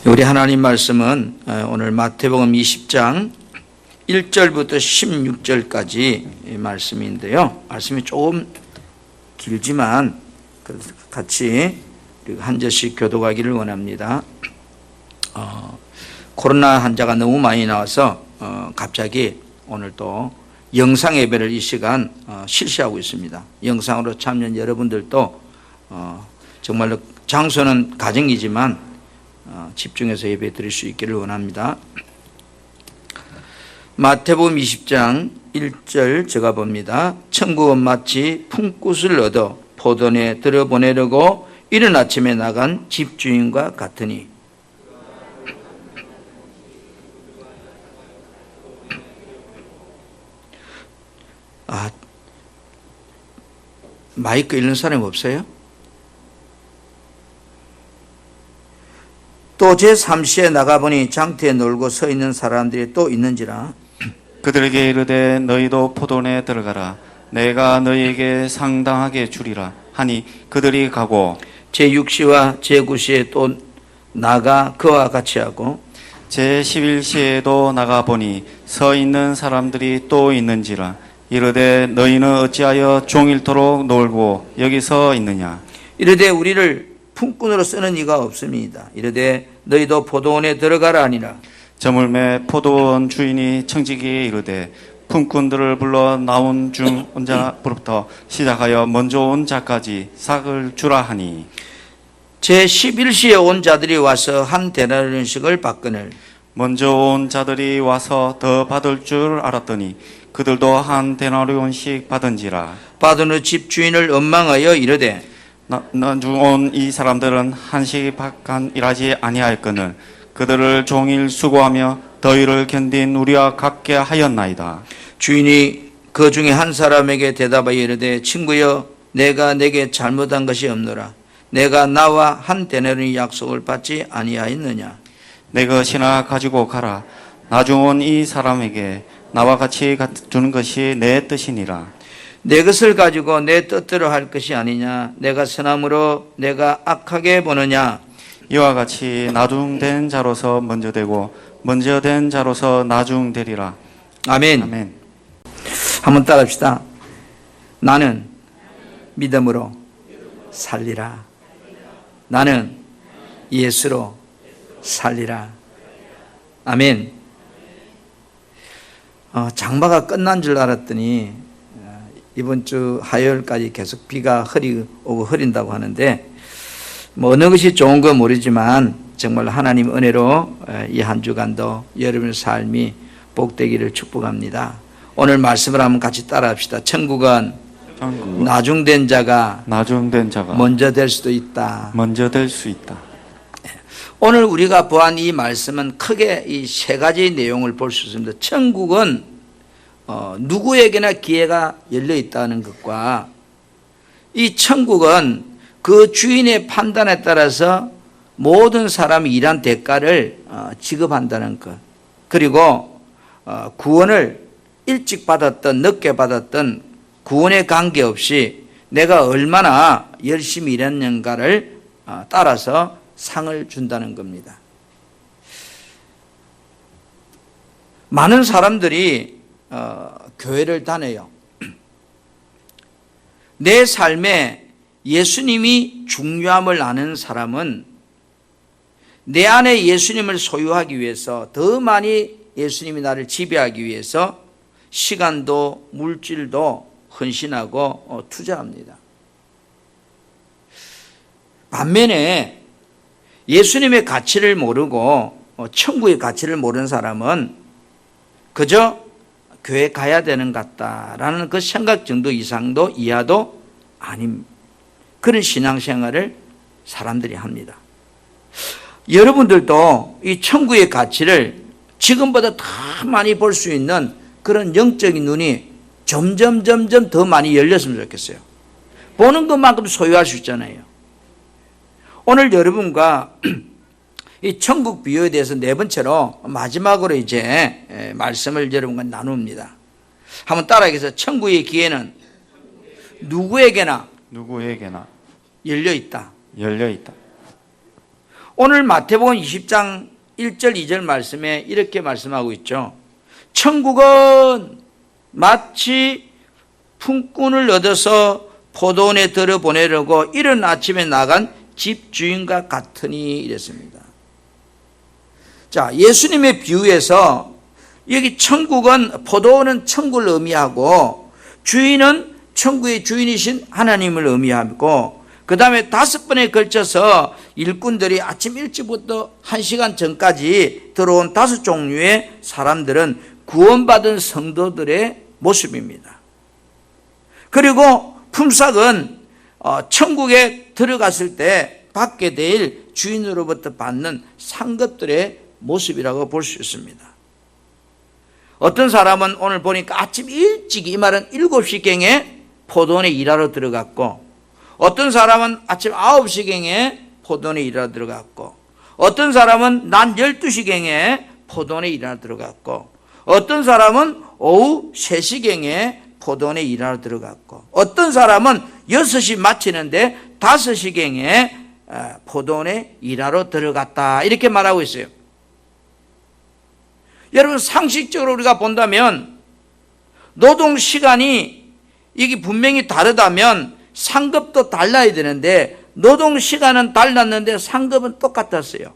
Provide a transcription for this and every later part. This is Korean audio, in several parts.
우리 하나님 말씀은 오늘 마태복음 20장 1절부터 16절까지 말씀인데요. 말씀이 조금 길지만 같이 한 절씩 교독하기를 원합니다. 코로나 환자가 너무 많이 나와서 갑자기 오늘 또 영상 예배를 이 시간 실시하고 있습니다. 영상으로 참여한 여러분들도 정말로 장소는 가정이지만 집중해서 예배 드릴 수 있기를 원합니다. 마태복음 20장 1절 제가 봅니다. 천국은 마치 품꾼을 얻어 포도원에 들여보내려고 이른 아침에 나간 집주인과 같으니. 마이크 읽는 사람이 없어요? 또 제3시에 나가보니 장터에 놀고 서 있는 사람들이 또 있는지라. 그들에게 이르되 너희도 포도원에 들어가라. 내가 너희에게 상당하게 주리라 하니 그들이 가고 제6시와 제9시에 또 나가 그와 같이 하고 제11시에도 나가보니 서 있는 사람들이 또 있는지라. 이르되 너희는 어찌하여 종일토록 놀고 여기 서 있느냐. 이르되 우리를 품꾼으로 쓰는 이가 없습니다. 이르되 너희도 포도원에 들어가라 하니라. 저물매 포도원 주인이 청지기에 이르되 품꾼들을 불러 나온 중 자부터 시작하여 먼저 온 자까지 삭을 주라 하니 제11시에 온 자들이 와서 한 데나리온씩을 받거늘. 먼저 온 자들이 와서 더 받을 줄 알았더니 그들도 한 데나리온씩 받은지라. 받은 후 집주인을 원망하여 이르되 나중 온 이 사람들은 한시밖에 일하지 아니하였거늘 그들을 종일 수고하며 더위를 견딘 우리와 같게 하였나이다. 주인이 그 중에 한 사람에게 대답하여 이르되 친구여 내가 내게 잘못한 것이 없노라. 내가 나와 한 데나리온 약속을 받지 아니하였느냐. 내 것이나 가지고 가라. 나중 온 이 사람에게 나와 같이 주는 것이 내 뜻이니라. 내 것을 가지고 내 뜻대로 할 것이 아니냐. 내가 선함으로 내가 악하게 보느냐. 이와 같이 나중된 자로서 먼저 되고 먼저 된 자로서 나중되리라. 아멘. 아멘. 한번 따라합시다. 나는 믿음으로 살리라. 나는 예수로 살리라. 아멘. 장마가 끝난 줄 알았더니 이번 주 화요일까지 계속 비가 오고 흐린다고 하는데 어느 것이 좋은 건 모르지만 정말 하나님 은혜로 이 한 주간도 여러분의 삶이 복되기를 축복합니다. 오늘 말씀을 한번 같이 따라합시다. 천국은 나중된 자가 먼저 될 수도 있다. 먼저 될 수 있다. 오늘 우리가 보한 이 말씀은 크게 이 세 가지 내용을 볼 수 있습니다. 천국은 누구에게나 기회가 열려 있다는 것과 이 천국은 그 주인의 판단에 따라서 모든 사람이 일한 대가를 지급한다는 것, 그리고 구원을 일찍 받았던 늦게 받았던 구원에 관계없이 내가 얼마나 열심히 일했는가를 따라서 상을 준다는 겁니다. 많은 사람들이 교회를 다녀요. 내 삶에 예수님이 중요함을 아는 사람은 내 안에 예수님을 소유하기 위해서 더 많이 예수님이 나를 지배하기 위해서 시간도 물질도 헌신하고 투자합니다. 반면에 예수님의 가치를 모르고 천국의 가치를 모르는 사람은 그저 교회 가야 되는 것 같다라는 그 생각 정도 이상도 이하도 아닌 그런 신앙생활을 사람들이 합니다. 여러분들도 이 천국의 가치를 지금보다 더 많이 볼 수 있는 그런 영적인 눈이 점점 더 많이 열렸으면 좋겠어요. 보는 것만큼 소유할 수 있잖아요. 오늘 여러분과 이 천국 비유에 대해서 네 번째로 마지막으로 이제 말씀을 여러분과 나눕니다. 한번 따라해서 천국의 기회는 누구에게나 누구에게나 열려 있다. 열려 있다. 오늘 마태복음 20장 1절 2절 말씀에 이렇게 말씀하고 있죠. 천국은 마치 품꾼을 얻어서 포도원에 들여보내려고 이른 아침에 나간 집주인과 같으니 이랬습니다. 자, 예수님의 비유에서 여기 천국은, 포도원은 천국을 의미하고 주인은 천국의 주인이신 하나님을 의미하고, 그 다음에 5번에 걸쳐서 일꾼들이 아침 일찍부터 1시간 전까지 들어온 5종류의 사람들은 구원받은 성도들의 모습입니다. 그리고 품삯은 천국에 들어갔을 때 받게 될 주인으로부터 받는 상급들의 모습이라고 볼 수 있습니다. 어떤 사람은 오늘 보니까 아침 일찍, 이 말은 7시경에 포도원에 일하러 들어갔고, 어떤 사람은 아침 9시경에 포도원에 일하러 들어갔고, 어떤 사람은 낮 12시경에 포도원에 일하러 들어갔고, 어떤 사람은 오후 3시경에 포도원에 일하러 들어갔고, 어떤 사람은 6시 마치는데 5시경에 포도원에 일하러 들어갔다, 이렇게 말하고 있어요. 여러분, 상식적으로 우리가 본다면 노동 시간이 이게 분명히 다르다면 상급도 달라야 되는데 노동 시간은 달랐는데 상급은 똑같았어요.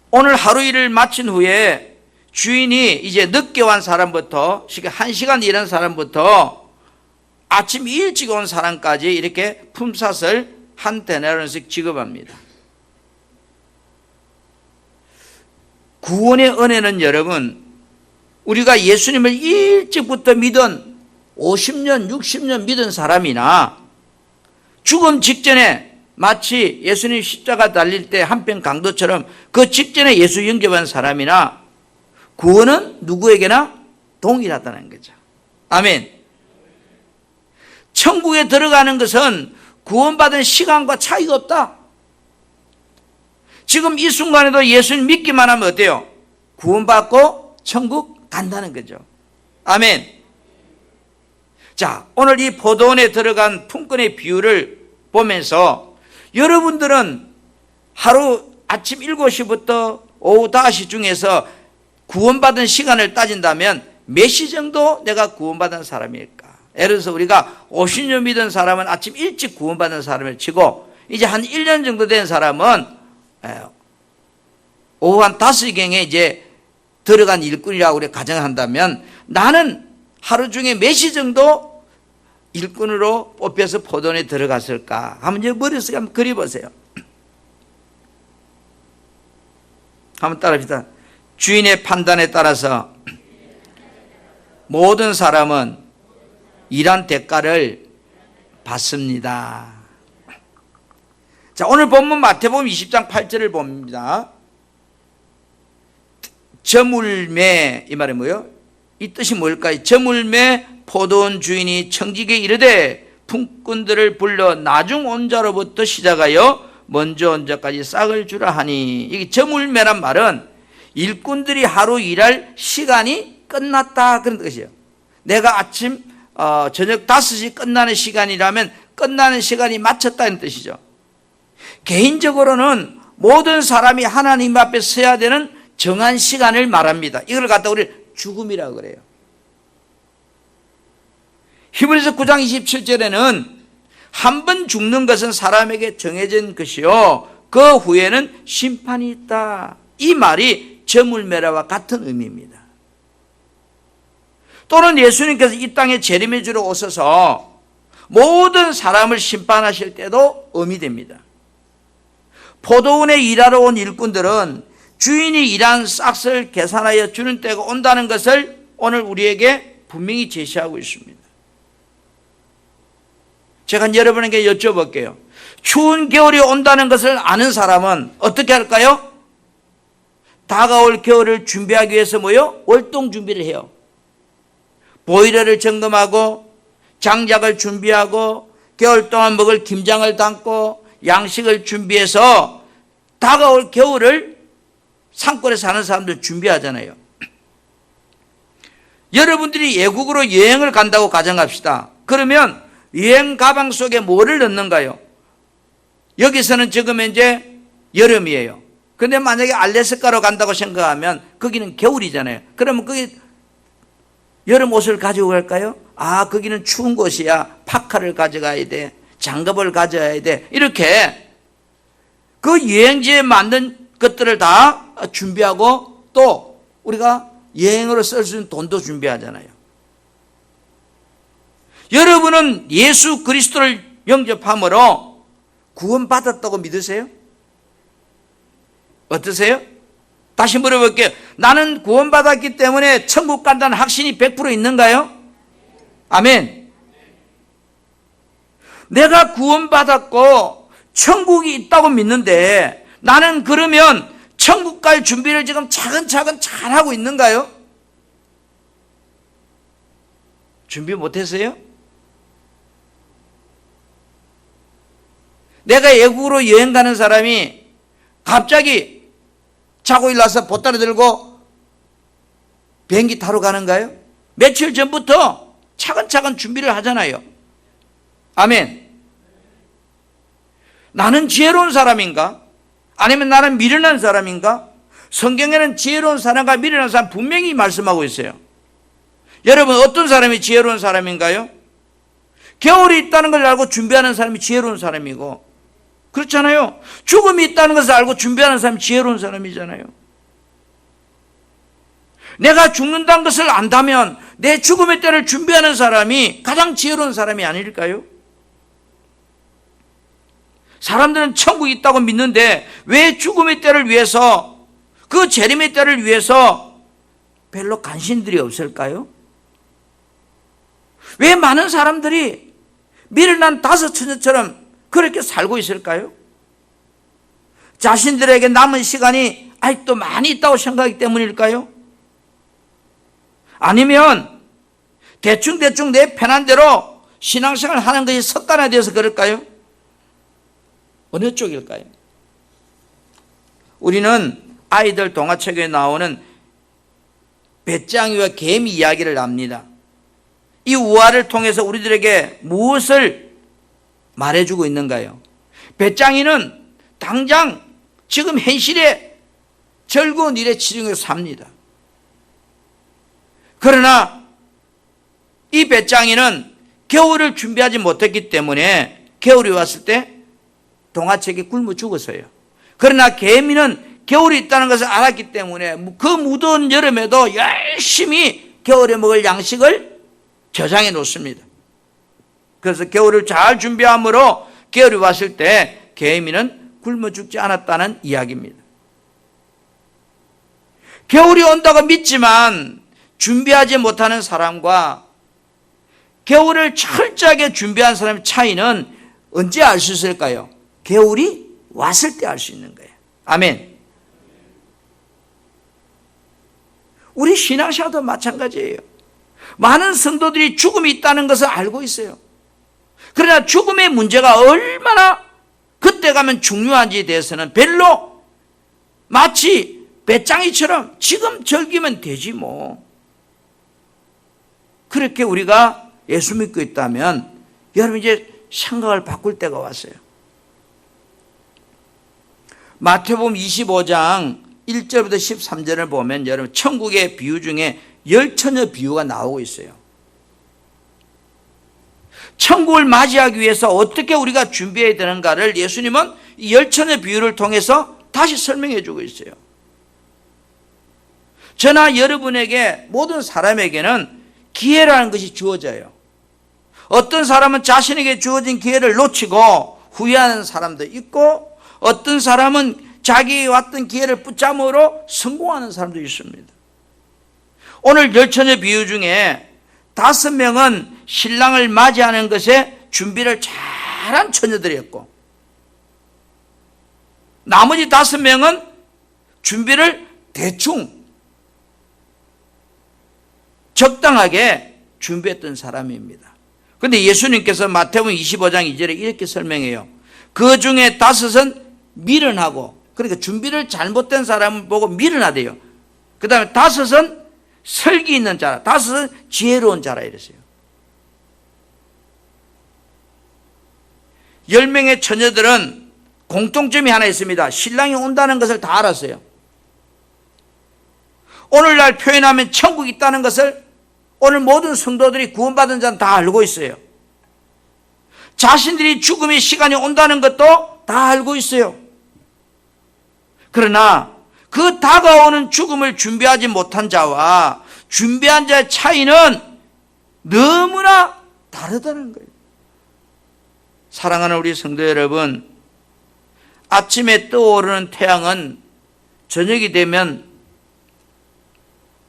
오늘 하루 일을 마친 후에 주인이 이제 늦게 온 사람부터, 1시간 일한 사람부터 아침 일찍 온 사람까지 이렇게 품삯을 한 데나리온씩 지급합니다. 구원의 은혜는 여러분, 우리가 예수님을 일찍부터 믿은 50년, 60년 믿은 사람이나 죽음 직전에 마치 예수님 십자가 달릴 때 한편 강도처럼 그 직전에 예수 영접한 사람이나 구원은 누구에게나 동일하다는 거죠. 아멘. 천국에 들어가는 것은 구원받은 시간과 차이가 없다. 지금 이 순간에도 예수님 믿기만 하면 어때요? 구원받고 천국 간다는 거죠. 아멘. 자, 오늘 이 포도원에 들어간 품꾼의 비유를 보면서 여러분들은 하루 아침 7시부터 오후 5시 중에서 구원받은 시간을 따진다면 몇 시 정도 내가 구원받은 사람일까? 예를 들어서 우리가 50년 믿은 사람은 아침 일찍 구원받은 사람을 치고, 이제 한 1년 정도 된 사람은 오후 한 5시경에 이제 들어간 일꾼이라고 우리 가정한다면 나는 하루 중에 몇 시 정도 일꾼으로 뽑혀서 포도원에 들어갔을까? 한번 이제 머릿속에 한번 그려보세요. 한번 따라합시다. 주인의 판단에 따라서 모든 사람은 일한 대가를 받습니다. 자, 오늘 본문 마태복음 20장 8절을 봅니다. 저물매, 이 말이 뭐예요? 이 뜻이 뭘까요? 저물매 포도원 주인이 청지기에 이르되 품꾼들을 불러 나중 온 자로부터 시작하여 먼저 온 자까지 싹을 주라 하니, 이게 저물매란 말은 일꾼들이 하루 일할 시간이 끝났다, 그런 뜻이에요. 내가 아침 저녁 5시 끝나는 시간이라면 끝나는 시간이 마쳤다는 뜻이죠. 개인적으로는 모든 사람이 하나님 앞에 서야 되는 정한 시간을 말합니다. 이걸 갖다 우리 죽음이라고 그래요. 히브리서 9장 27절에는 한 번 죽는 것은 사람에게 정해진 것이요 그 후에는 심판이 있다. 이 말이 저물매라와 같은 의미입니다. 또는 예수님께서 이 땅에 재림의 주로 오셔서 모든 사람을 심판하실 때도 의미됩니다. 포도원에 일하러 온 일꾼들은 주인이 일한 싹을 계산하여 주는 때가 온다는 것을 오늘 우리에게 분명히 제시하고 있습니다. 제가 여러분에게 여쭤볼게요. 추운 겨울이 온다는 것을 아는 사람은 어떻게 할까요? 다가올 겨울을 준비하기 위해서 뭐요? 월동 준비를 해요. 보일러를 점검하고 장작을 준비하고 겨울 동안 먹을 김장을 담고 양식을 준비해서 다가올 겨울을 산골에 사는 사람들 준비하잖아요. 여러분들이 외국으로 여행을 간다고 가정합시다. 그러면 여행 가방 속에 뭐를 넣는가요? 여기서는 지금 이제 여름이에요. 근데 만약에 알래스카로 간다고 생각하면 거기는 겨울이잖아요. 그러면 거기 여름 옷을 가지고 갈까요? 아, 거기는 추운 곳이야. 파카를 가져가야 돼. 장갑을 가져야 돼. 이렇게 그 여행지에 맞는 것들을 다 준비하고 또 우리가 여행으로 쓸 수 있는 돈도 준비하잖아요. 여러분은 예수 그리스도를 영접함으로 구원받았다고 믿으세요? 어떠세요? 다시 물어볼게요. 나는 구원받았기 때문에 천국 간다는 확신이 100% 있는가요? 아멘. 내가 구원받았고 천국이 있다고 믿는데 나는 그러면 천국 갈 준비를 지금 차근차근 잘하고 있는가요? 준비 못했어요? 내가 외국으로 여행 가는 사람이 갑자기 자고 일어나서 보따리 들고 비행기 타러 가는가요? 며칠 전부터 차근차근 준비를 하잖아요. 아멘. 나는 지혜로운 사람인가? 아니면 나는 미련한 사람인가? 성경에는 지혜로운 사람과 미련한 사람 분명히 말씀하고 있어요. 여러분, 어떤 사람이 지혜로운 사람인가요? 겨울이 있다는 걸 알고 준비하는 사람이 지혜로운 사람이고, 그렇잖아요. 죽음이 있다는 것을 알고 준비하는 사람이 지혜로운 사람이잖아요. 내가 죽는다는 것을 안다면 내 죽음의 때를 준비하는 사람이 가장 지혜로운 사람이 아닐까요? 사람들은 천국이 있다고 믿는데 왜 죽음의 때를 위해서, 그 재림의 때를 위해서 별로 관심들이 없을까요? 왜 많은 사람들이 미련한 다섯 처녀처럼 그렇게 살고 있을까요? 자신들에게 남은 시간이 아직도 많이 있다고 생각하기 때문일까요? 아니면 대충 내 편한 대로 신앙생활 하는 것이 습관화되어서 그럴까요? 어느 쪽일까요? 우리는 아이들 동화책에 나오는 배짱이와 개미 이야기를 압니다. 이 우화를 통해서 우리들에게 무엇을 말해주고 있는가요? 배짱이는 당장 지금 현실에 즐거운 일에 치중해서 삽니다. 그러나 이 배짱이는 겨울을 준비하지 못했기 때문에 겨울이 왔을 때 동화책에 굶어 죽었어요. 그러나 개미는 겨울이 있다는 것을 알았기 때문에 그 무더운 여름에도 열심히 겨울에 먹을 양식을 저장해 놓습니다. 그래서 겨울을 잘 준비함으로 겨울이 왔을 때 개미는 굶어 죽지 않았다는 이야기입니다. 겨울이 온다고 믿지만 준비하지 못하는 사람과 겨울을 철저하게 준비한 사람의 차이는 언제 알 수 있을까요? 겨울이 왔을 때 알 수 있는 거예요. 아멘. 우리 신앙생활도 마찬가지예요. 많은 성도들이 죽음이 있다는 것을 알고 있어요. 그러나 죽음의 문제가 얼마나 그때 가면 중요한지에 대해서는 별로, 마치 배짱이처럼 지금 즐기면 되지 뭐, 그렇게 우리가 예수 믿고 있다면 여러분 이제 생각을 바꿀 때가 왔어요. 마태복음 25장 1절부터 13절을 보면 여러분 천국의 비유 중에 열처녀 비유가 나오고 있어요. 천국을 맞이하기 위해서 어떻게 우리가 준비해야 되는가를 예수님은 이 열처녀 비유를 통해서 다시 설명해 주고 있어요. 저나 여러분에게, 모든 사람에게는 기회라는 것이 주어져요. 어떤 사람은 자신에게 주어진 기회를 놓치고 후회하는 사람도 있고, 어떤 사람은 자기에게 왔던 기회를 붙잡음으로 성공하는 사람도 있습니다. 오늘 열처녀 비유 중에 5명은 신랑을 맞이하는 것에 준비를 잘한 처녀들이었고, 나머지 5명은 준비를 대충 적당하게 준비했던 사람입니다. 그런데 예수님께서 마태복음 25장 2절에 이렇게 설명해요. 그 중에 5은 미련하고, 그러니까 준비를 잘못된 사람을 보고 미련하대요. 그 다음에 5은 설기 있는 자라, 5은 지혜로운 자라 이랬어요. 10명의 처녀들은 공통점이 하나 있습니다. 신랑이 온다는 것을 다 알았어요. 오늘날 표현하면 천국이 있다는 것을 오늘 모든 성도들이 구원받은 자는 다 알고 있어요. 자신들이 죽음의 시간이 온다는 것도 다 알고 있어요. 그러나 그 다가오는 죽음을 준비하지 못한 자와 준비한 자의 차이는 너무나 다르다는 거예요. 사랑하는 우리 성도 여러분, 아침에 떠오르는 태양은 저녁이 되면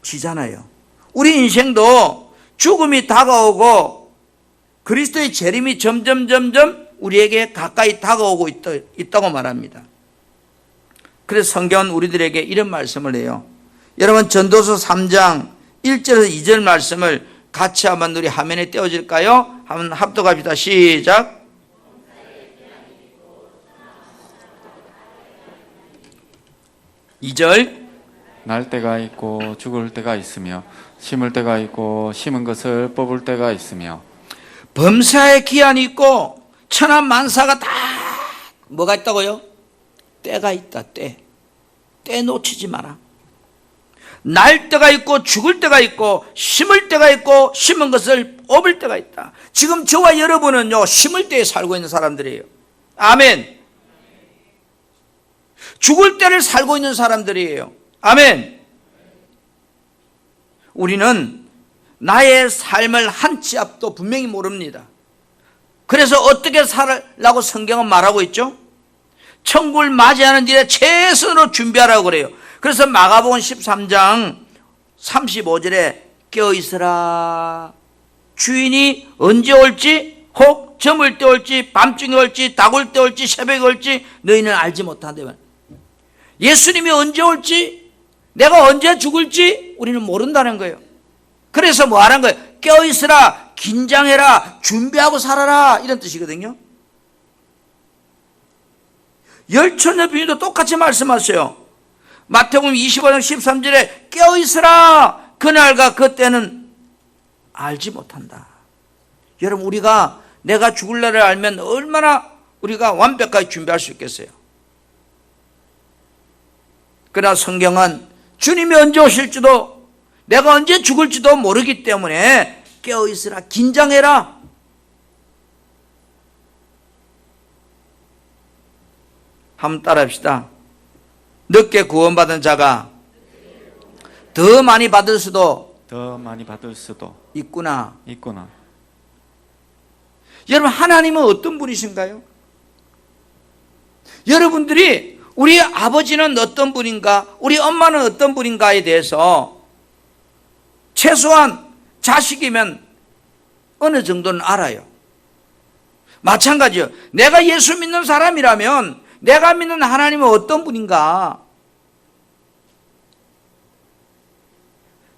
지잖아요. 우리 인생도 죽음이 다가오고 그리스도의 재림이 점점 우리에게 가까이 다가오고 있다고 말합니다. 그래서 성경은 우리들에게 이런 말씀을 해요. 여러분, 전도서 3장 1절에서 2절 말씀을 같이 한번 우리 화면에 띄워질까요? 한번 합독합시다. 시작. 2절. 날 때가 있고 죽을 때가 있으며 심을 때가 있고 심은 것을 뽑을 때가 있으며 범사의 기한이 있고 천한 만사가 다 뭐가 있다고요? 때가 있다. 때 놓치지 마라. 날 때가 있고 죽을 때가 있고 심을 때가 있고 심은 것을 뽑을 때가 있다. 지금 저와 여러분은요, 심을 때에 살고 있는 사람들이에요. 아멘. 죽을 때를 살고 있는 사람들이에요. 아멘. 우리는 나의 삶을 한 치 앞도 분명히 모릅니다. 그래서 어떻게 살라고 성경은 말하고 있죠? 천국을 맞이하는 일에 최선으로 준비하라고 그래요. 그래서 마가복음 13장 35절에 깨어있으라. 주인이 언제 올지, 혹 저물 때 올지, 밤중에 올지, 다굴 때 올지, 새벽에 올지 너희는 알지 못한다. 예수님이 언제 올지, 내가 언제 죽을지 우리는 모른다는 거예요. 그래서 뭐 하는 거예요? 깨어있으라, 긴장해라, 준비하고 살아라, 이런 뜻이거든요. 열천의 비유도 똑같이 말씀하세요. 마태복음 25장 13절에 깨어있으라, 그날과 그때는 알지 못한다. 여러분, 우리가 내가 죽을 날을 알면 얼마나 우리가 완벽하게 준비할 수 있겠어요. 그러나 성경은 주님이 언제 오실지도 내가 언제 죽을지도 모르기 때문에 깨어있으라, 긴장해라. 한번 따라합시다. 늦게 구원받은 자가 더 많이 받을 수도 있구나. 여러분, 하나님은 어떤 분이신가요? 여러분들이 우리 아버지는 어떤 분인가, 우리 엄마는 어떤 분인가에 대해서 최소한 자식이면 어느 정도는 알아요. 마찬가지요. 내가 예수 믿는 사람이라면 내가 믿는 하나님은 어떤 분인가?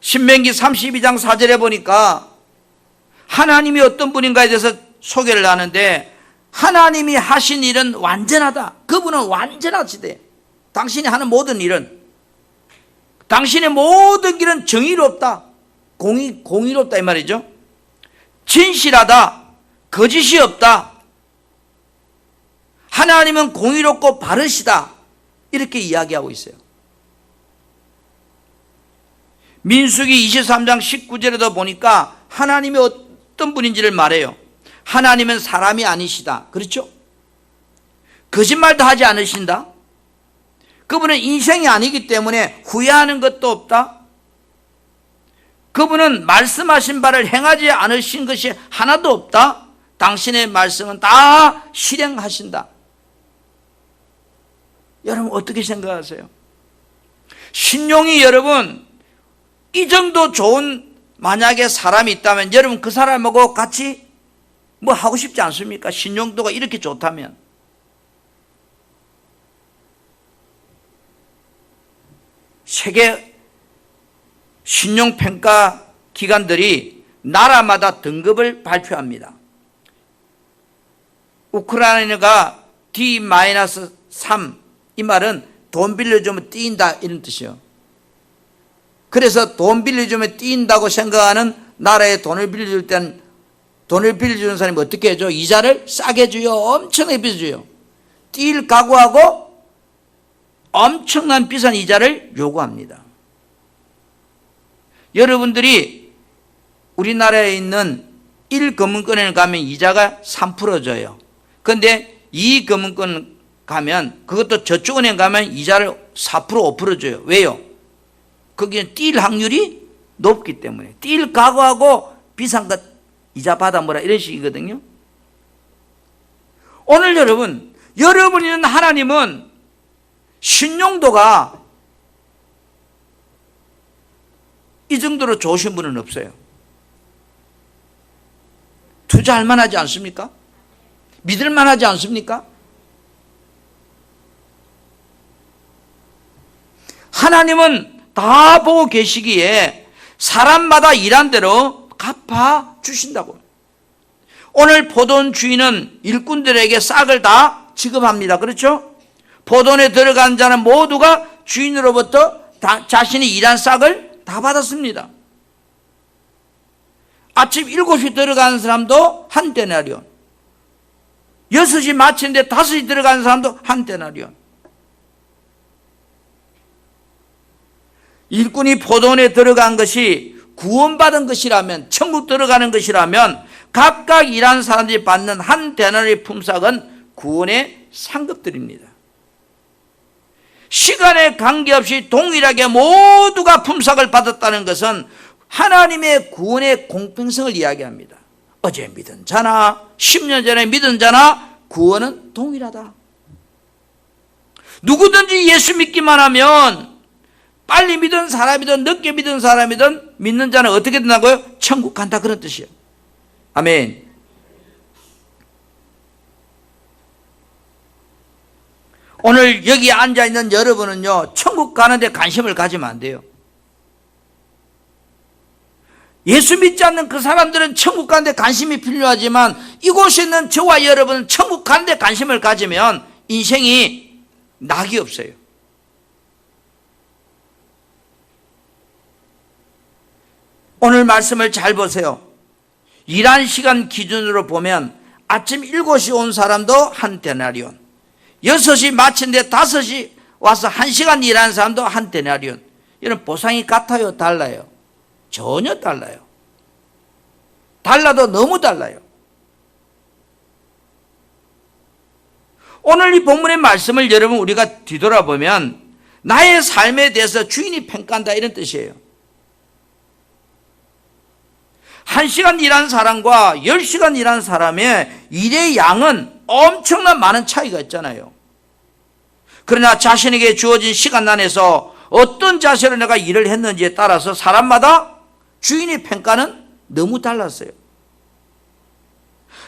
신명기 32장 4절에 보니까 하나님이 어떤 분인가에 대해서 소개를 하는데, 하나님이 하신 일은 완전하다. 그분은 완전하시대. 당신이 하는 모든 일은, 당신의 모든 길은 정의롭다. 공의롭다 이 말이죠. 진실하다. 거짓이 없다. 하나님은 공의롭고 바르시다. 이렇게 이야기하고 있어요. 민수기 23장 19절에도 보니까 하나님이 어떤 분인지를 말해요. 하나님은 사람이 아니시다. 그렇죠? 거짓말도 하지 않으신다. 그분은 인생이 아니기 때문에 후회하는 것도 없다. 그분은 말씀하신 바를 행하지 않으신 것이 하나도 없다. 당신의 말씀은 다 실행하신다. 여러분, 어떻게 생각하세요? 신용이 여러분 이 정도 좋은 만약에 사람이 있다면 여러분 그 사람하고 같이 뭐 하고 싶지 않습니까? 신용도가 이렇게 좋다면. 세계 신용평가 기관들이 나라마다 등급을 발표합니다. 우크라이나가 D-3, 이 말은 돈 빌려주면 띄인다 이런 뜻이에요. 그래서 돈 빌려주면 띄인다고 생각하는 나라에 돈을 빌려줄 때는 돈을 빌려주는 사람이 어떻게 해줘? 이자를 싸게 줘요. 엄청나게 빌려줘요. 뛸 각오하고 엄청난 비싼 이자를 요구합니다. 여러분들이 우리나라에 있는 1금융권에 가면 이자가 3% 줘요. 그런데 2금융권 가면 그것도 저쪽 은행 가면 이자를 4% 5% 줘요. 왜요? 거기는 뛸 확률이 높기 때문에. 뛸 각오하고 비싼 것 이자 받아 뭐라 이런 식이거든요. 오늘 여러분이 있는 하나님은 신용도가 이 정도로 좋으신 분은 없어요. 투자할 만하지 않습니까? 믿을 만하지 않습니까? 하나님은 다 보고 계시기에 사람마다 일한 대로 갚아 주신다고. 오늘 포도원 주인은 일꾼들에게 싹을 다 지급합니다. 그렇죠? 포도원에 들어간 자는 모두가 주인으로부터 다 자신이 일한 싹을 다 받았습니다. 아침 7시 들어가는 사람도 한 데나리온, 6시 마치는데 5시 들어가는 사람도 한 데나리온. 일꾼이 포도원에 들어간 것이 구원받은 것이라면, 천국 들어가는 것이라면 각각 일한 사람들이 받는 한 데나리 품삯은 구원의 상급들입니다. 시간에 관계없이 동일하게 모두가 품삯을 받았다는 것은 하나님의 구원의 공평성을 이야기합니다. 어제 믿은 자나 10년 전에 믿은 자나 구원은 동일하다. 누구든지 예수 믿기만 하면 빨리 믿은 사람이든 늦게 믿은 사람이든 믿는 자는 어떻게 된다고요? 천국 간다, 그런 뜻이에요. 아멘. 오늘 여기 앉아있는 여러분은요, 천국 가는데 관심을 가지면 안 돼요. 예수 믿지 않는 그 사람들은 천국 가는데 관심이 필요하지만 이곳에 있는 저와 여러분은 천국 가는데 관심을 가지면 인생이 낙이 없어요. 오늘 말씀을 잘 보세요. 일한 시간 기준으로 보면 아침 7시 온 사람도 한 데나리온, 6시 마친데 5시 와서 1시간 일하는 사람도 한 데나리온. 이런 보상이 같아요, 달라요? 전혀 달라요. 달라도 너무 달라요. 오늘 이 본문의 말씀을 여러분 우리가 뒤돌아보면 나의 삶에 대해서 주인이 평가한다, 이런 뜻이에요. 1시간 일한 사람과 10시간 일한 사람의 일의 양은 엄청난 많은 차이가 있잖아요. 그러나 자신에게 주어진 시간 안에서 어떤 자세로 내가 일을 했는지에 따라서 사람마다 주인의 평가는 너무 달랐어요.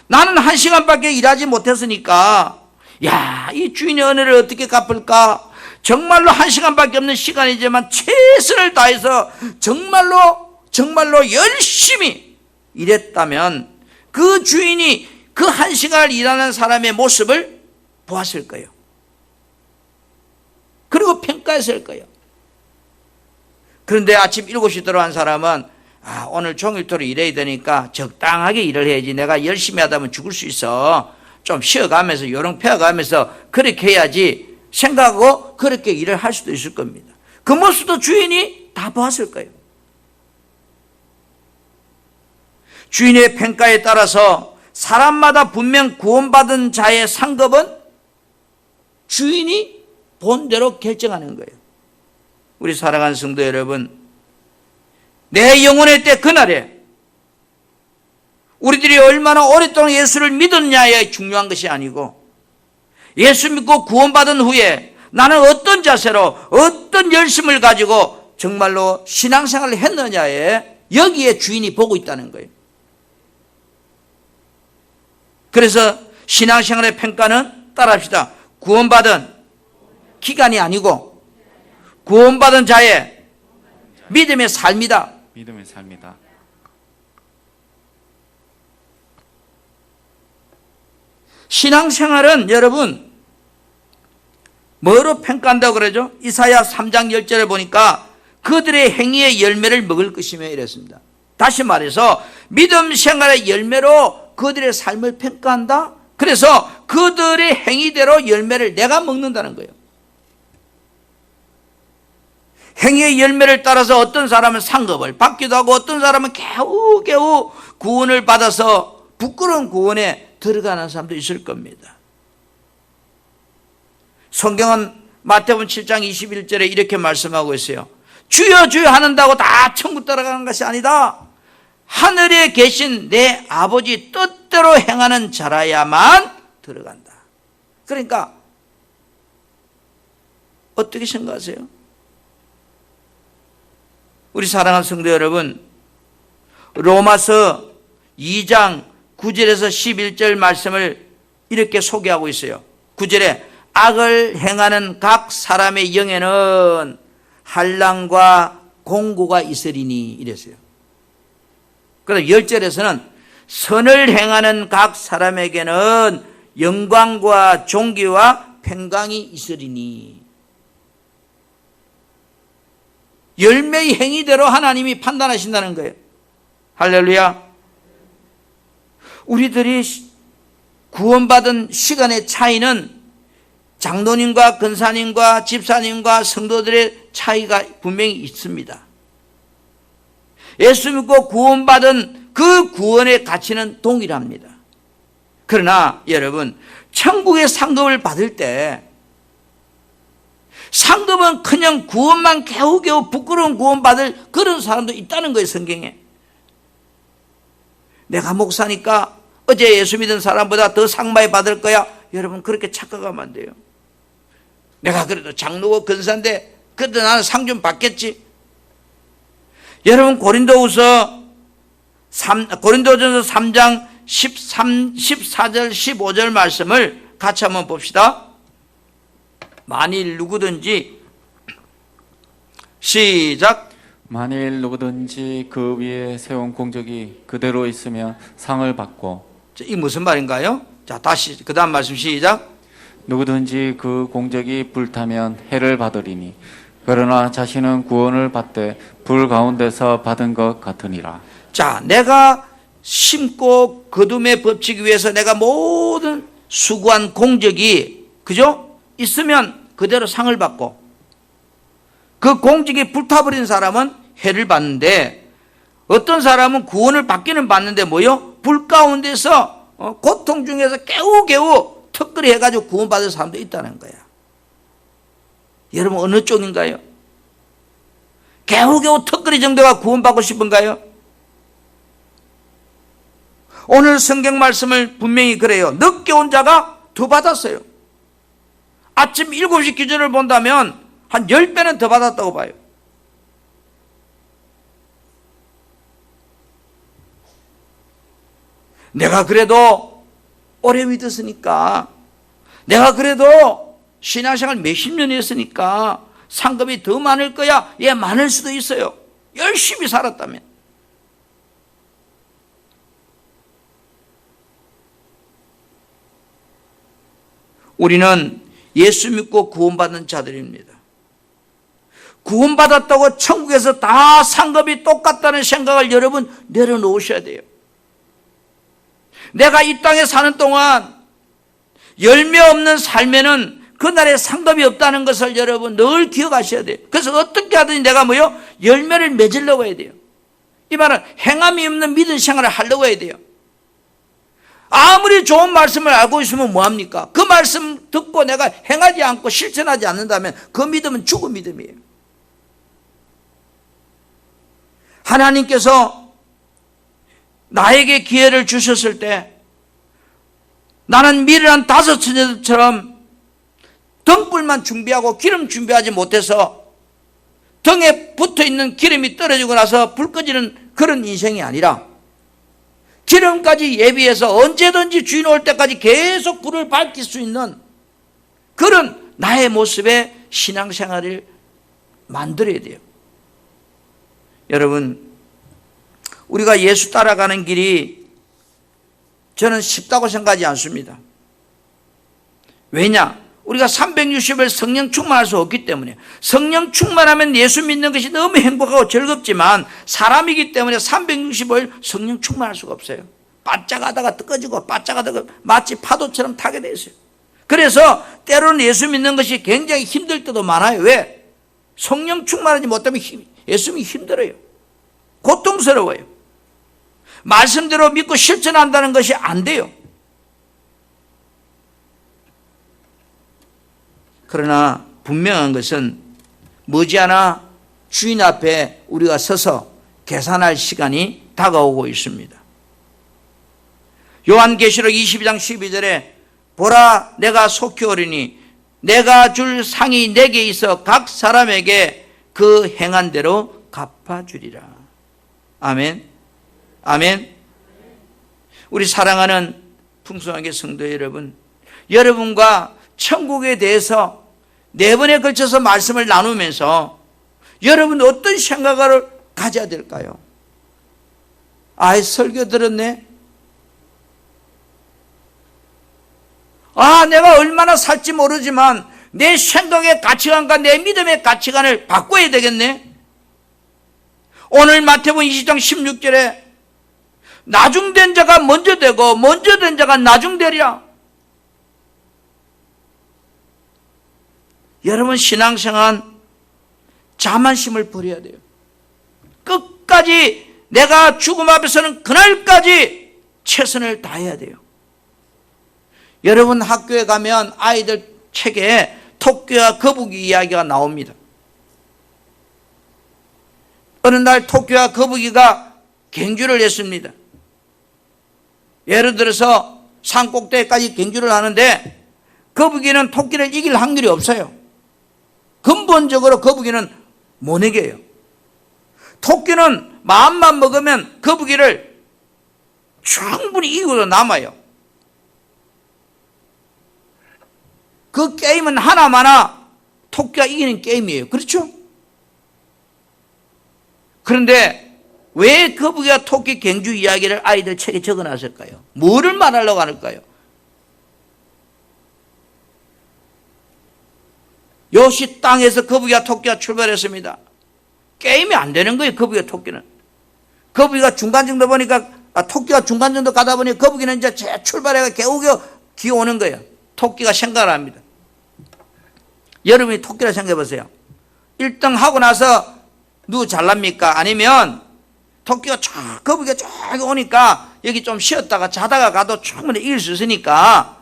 나는 1시간밖에 일하지 못했으니까 야, 이 주인의 은혜를 어떻게 갚을까? 정말로 1시간밖에 없는 시간이지만 최선을 다해서 정말로 열심히 일했다면 그 주인이 그 1시간을 일하는 사람의 모습을 보았을 거예요. 그리고 평가했을 거예요. 그런데 아침 7시 들어간 사람은 오늘 종일토록 일해야 되니까 적당하게 일을 해야지, 내가 열심히 하다 보면 죽을 수 있어, 좀 쉬어가면서 요령 펴가면서 그렇게 해야지 생각하고 그렇게 일을 할 수도 있을 겁니다. 그 모습도 주인이 다 보았을 거예요. 주인의 평가에 따라서 사람마다 분명 구원받은 자의 상급은 주인이 본대로 결정하는 거예요. 우리 사랑하는 성도 여러분, 내 영혼의 때 그날에 우리들이 얼마나 오랫동안 예수를 믿었냐에 중요한 것이 아니고, 예수 믿고 구원받은 후에 나는 어떤 자세로 어떤 열심을 가지고 정말로 신앙생활을 했느냐에 여기에 주인이 보고 있다는 거예요. 그래서 신앙생활의 평가는 따라합시다. 구원받은 기간이 아니고 구원받은 자의 믿음의 삶이다. 믿음의 삶이다. 신앙생활은 여러분 뭐로 평가한다고 그러죠? 이사야 3장 10절에 보니까 그들의 행위의 열매를 먹을 것이며 이랬습니다. 다시 말해서 믿음 생활의 열매로 그들의 삶을 평가한다. 그래서 그들의 행위대로 열매를 내가 먹는다는 거예요. 행위의 열매를 따라서 어떤 사람은 상급을 받기도 하고 어떤 사람은 겨우겨우 구원을 받아서 부끄러운 구원에 들어가는 사람도 있을 겁니다. 성경은 마태복음 7장 21절에 이렇게 말씀하고 있어요. 주여 주여 하는다고 다 천국 들어가는 것이 아니다. 하늘에 계신 내 아버지 뜻대로 행하는 자라야만 들어간다. 그러니까 어떻게 생각하세요? 우리 사랑하는 성도 여러분, 로마서 2장 9절에서 11절 말씀을 이렇게 소개하고 있어요. 9절에 악을 행하는 각 사람의 영에는 한란과 공고가 있으리니 이랬어요. 그래서 10절에서는 선을 행하는 각 사람에게는 영광과 존귀와 평강이 있으리니, 열매의 행위대로 하나님이 판단하신다는 거예요. 할렐루야. 우리들이 구원받은 시간의 차이는 장로님과 권사님과 집사님과 성도들의 차이가 분명히 있습니다. 예수 믿고 구원받은 그 구원의 가치는 동일합니다. 그러나 여러분, 천국의 상급을 받을 때 상급은 그냥 구원만 겨우겨우 부끄러운 구원받을 그런 사람도 있다는 거예요, 성경에. 내가 목사니까 어제 예수 믿은 사람보다 더 상 많이 받을 거야. 여러분, 그렇게 착각하면 안 돼요. 내가 그래도 장로고 권사인데 그래도 나는 상 좀 받겠지. 여러분, 고린도전서 3장 14절 15절 말씀을 같이 한번 봅시다. 만일 누구든지, 시작. 만일 누구든지 그 위에 세운 공적이 그대로 있으면 상을 받고. 이 무슨 말인가요? 자, 다시 그 다음 말씀 시작. 누구든지 그 공적이 불타면 해를 받으리니 그러나 자신은 구원을 받되 불 가운데서 받은 것 같으니라. 자, 내가 심고 거둠의 법칙 위에서 내가 모든 수고한 공적이, 그죠? 있으면 그대로 상을 받고, 그 공적이 불타버린 사람은 해를 받는데, 어떤 사람은 구원을 받기는 받는데 뭐요? 불 가운데서 고통 중에서 겨우겨우 턱걸이 해가지고 구원받을 사람도 있다는 거야. 여러분, 어느 쪽인가요? 겨우겨우 턱걸이 정도가 구원받고 싶은가요? 오늘 성경 말씀을 분명히 그래요. 늦게 온 자가 더 받았어요. 아침 7시 기준을 본다면 한 10배는 더 받았다고 봐요. 내가 그래도 오래 믿었으니까, 내가 그래도 신앙생활 몇십 년 했으니까 상급이 더 많을 거야. 예, 많을 수도 있어요. 열심히 살았다면. 우리는 예수 믿고 구원받는 자들입니다. 구원받았다고 천국에서 다 상급이 똑같다는 생각을 여러분 내려놓으셔야 돼요. 내가 이 땅에 사는 동안 열매 없는 삶에는 그날에 상급이 없다는 것을 여러분 늘 기억하셔야 돼요. 그래서 어떻게 하든지 내가 뭐요? 열매를 맺으려고 해야 돼요. 이 말은 행함이 없는 믿음 생활을 하려고 해야 돼요. 아무리 좋은 말씀을 알고 있으면 뭐합니까? 그 말씀 듣고 내가 행하지 않고 실천하지 않는다면 그 믿음은 죽은 믿음이에요. 하나님께서 나에게 기회를 주셨을 때 나는 미련한 다섯 처녀들처럼 등불만 준비하고 기름 준비하지 못해서 등에 붙어있는 기름이 떨어지고 나서 불 꺼지는 그런 인생이 아니라 기름까지 예비해서 언제든지 주인 올 때까지 계속 불을 밝힐 수 있는 그런 나의 모습의 신앙생활을 만들어야 돼요. 여러분, 우리가 예수 따라가는 길이 저는 쉽다고 생각하지 않습니다. 왜냐? 우리가 360일 성령 충만할 수 없기 때문에. 성령 충만하면 예수 믿는 것이 너무 행복하고 즐겁지만 사람이기 때문에 360일 성령 충만할 수가 없어요. 바짝 하다가 꺼지고 바짝 하다가 마치 파도처럼 타게 돼 있어요. 그래서 때로는 예수 믿는 것이 굉장히 힘들 때도 많아요. 왜? 성령 충만하지 못하면 예수 믿기 힘들어요. 고통스러워요. 말씀대로 믿고 실천한다는 것이 안 돼요. 그러나 분명한 것은 머지않아 주인 앞에 우리가 서서 계산할 시간이 다가오고 있습니다. 요한계시록 22장 12절에 보라 내가 속히 오리니 내가 줄 상이 내게 있어 각 사람에게 그 행한 대로 갚아주리라. 아멘. 아멘. 우리 사랑하는 풍성하게 성도 여러분, 여러분과 천국에 대해서 4번에 걸쳐서 말씀을 나누면서 여러분 어떤 생각을 가져야 될까요? 아이, 설교 들었네? 내가 얼마나 살지 모르지만 내 생각의 가치관과 내 믿음의 가치관을 바꿔야 되겠네? 오늘 마태복음 20장 16절에 나중된 자가 먼저 되고 먼저 된 자가 나중되리라. 여러분 신앙생활 자만심을 버려야 돼요. 끝까지 내가 죽음 앞에서는 그날까지 최선을 다해야 돼요. 여러분 학교에 가면 아이들 책에 토끼와 거북이 이야기가 나옵니다. 어느 날 토끼와 거북이가 갱주를 했습니다. 예를 들어서 산 꼭대기까지 갱주를 하는데 거북이는 토끼를 이길 확률이 없어요. 근본적으로 거북이는 못 이겨요. 토끼는 마음만 먹으면 거북이를 충분히 이기고 남아요. 그 게임은 하나마나 토끼가 이기는 게임이에요. 그렇죠? 그런데 왜 거북이와 토끼 갱주 이야기를 아이들 책에 적어놨을까요? 뭐를 말하려고 할까요? 요시 땅에서 거북이와 토끼가 출발했습니다. 게임이 안 되는 거예요. 거북이와 토끼는. 거북이가 중간 정도 보니까 토끼가 중간 정도 가다 보니 거북이는 이제 제 출발해가 겨우겨우 기어오는 거예요. 토끼가 생각을 합니다. 여러분이 토끼라 생각해 보세요. 1등 하고 나서 누구 잘납니까? 아니면 토끼가 쫙 거북이가 쫙 오니까 여기 좀 쉬었다가 자다가 가도 충분히 이길 수 있으니까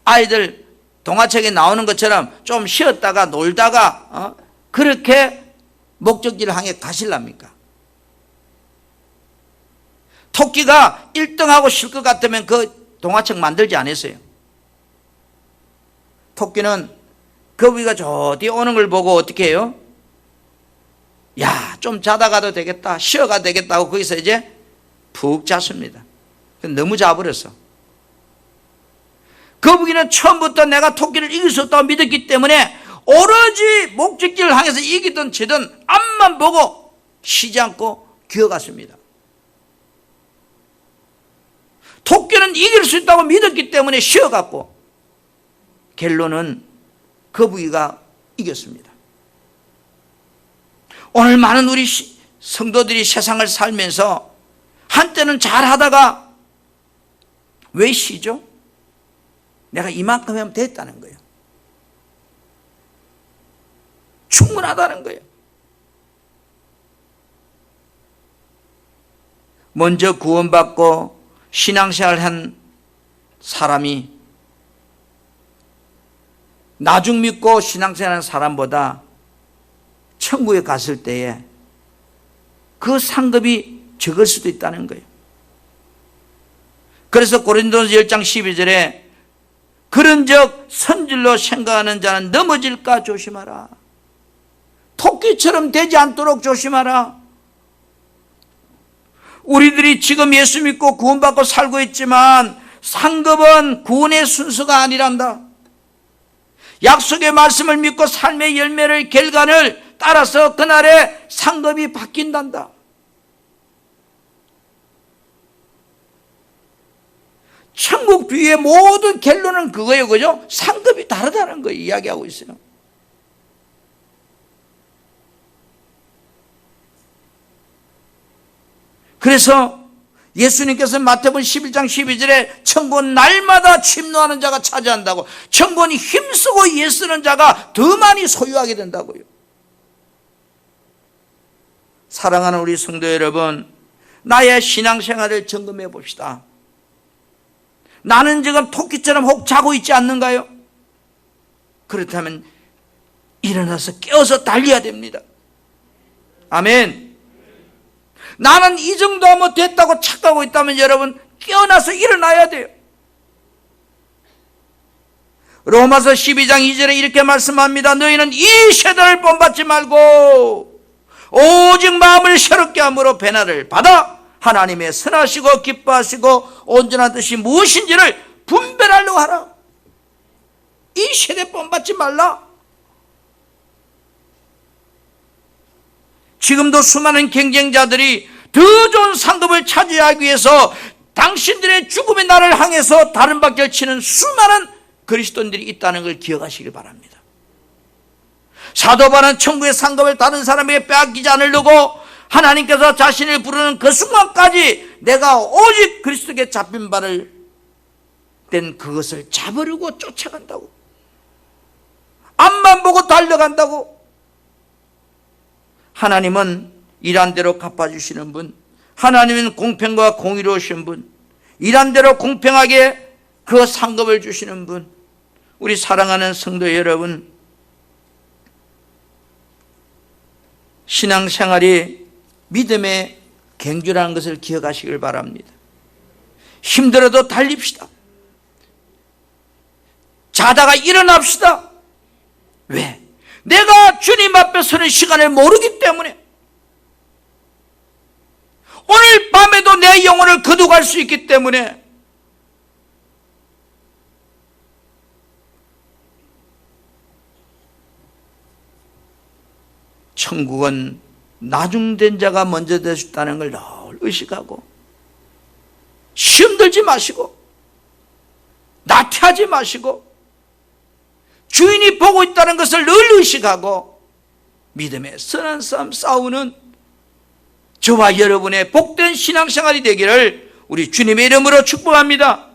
아이들 동화책에 나오는 것처럼 좀 쉬었다가 놀다가 그렇게 목적지를 향해 가실랍니까? 토끼가 1등하고 쉴 것 같으면 그 동화책 만들지 않았어요. 토끼는 거북이가 저 뒤에 오는 걸 보고 어떻게 해요? 야, 좀 자다 가도 되겠다, 쉬어가도 되겠다 하고 거기서 이제 푹 잤습니다. 너무 자버렸어. 거북이는 처음부터 내가 토끼를 이길 수 없다고 믿었기 때문에 오로지 목적지를 향해서 이기든 지든 앞만 보고 쉬지 않고 기어갔습니다. 토끼는 이길 수 있다고 믿었기 때문에 쉬어갔고 결론은 거북이가 이겼습니다. 오늘 많은 우리 성도들이 세상을 살면서 한때는 잘하다가 왜 쉬죠? 내가 이만큼 하면 됐다는 거예요. 충분하다는 거예요. 먼저 구원받고 신앙생활을 한 사람이 나중 믿고 신앙생활하는 사람보다 천국에 갔을 때에 그 상급이 적을 수도 있다는 거예요. 그래서 고린도서 10장 12절에 그런즉 선질로 생각하는 자는 넘어질까 조심하라. 토끼처럼 되지 않도록 조심하라. 우리들이 지금 예수 믿고 구원받고 살고 있지만 상급은 구원의 순서가 아니란다. 약속의 말씀을 믿고 삶의 열매를 결과를 따라서 그날의 상급이 바뀐단다. 천국 비유의 모든 결론은 그거예요. 그죠? 상급이 다르다는 거 이야기하고 있어요. 그래서 예수님께서 마태복음 11장 12절에 천국은 날마다 침노하는 자가 차지한다고, 천국은 힘쓰고 애쓰는 자가 더 많이 소유하게 된다고요. 사랑하는 우리 성도 여러분, 나의 신앙생활을 점검해 봅시다. 나는 지금 토끼처럼 혹 자고 있지 않는가요? 그렇다면 일어나서 깨어서 달려야 됩니다. 아멘. 나는 이 정도 하면 됐다고 착각하고 있다면 여러분 깨어나서 일어나야 돼요. 로마서 12장 2절에 이렇게 말씀합니다. 너희는 이 세대를 본받지 말고 오직 마음을 새롭게 함으로 변화를 받아 하나님의 선하시고 기뻐하시고 온전한 뜻이 무엇인지를 분별하려고 하라. 이 세대 본받지 말라. 지금도 수많은 경쟁자들이 더 좋은 상급을 차지하기 위해서 당신들의 죽음의 날을 향해서 다른 박질 치는 수많은 그리스도인들이 있다는 걸 기억하시길 바랍니다. 사도 바울은 천국의 상급을 다른 사람에게 빼앗기지 않으려고 하나님께서 자신을 부르는 그 순간까지 내가 오직 그리스도께 잡힌 바를 된 그것을 잡으려고 쫓아간다고, 앞만 보고 달려간다고. 하나님은 일한 대로 갚아주시는 분, 하나님은 공평과 공의로우신 분, 일한 대로 공평하게 그 상급을 주시는 분. 우리 사랑하는 성도 여러분, 신앙생활이 믿음의 갱주라는 것을 기억하시길 바랍니다. 힘들어도 달립시다. 자다가 일어납시다. 왜? 내가 주님 앞에 서는 시간을 모르기 때문에. 오늘 밤에도 내 영혼을 거두갈 수 있기 때문에. 천국은 나중된 자가 먼저 되셨다는 걸 늘 의식하고, 시험 들지 마시고 나태하지 마시고 주인이 보고 있다는 것을 늘 의식하고 믿음의 선한 싸움 싸우는 저와 여러분의 복된 신앙생활이 되기를 우리 주님의 이름으로 축복합니다.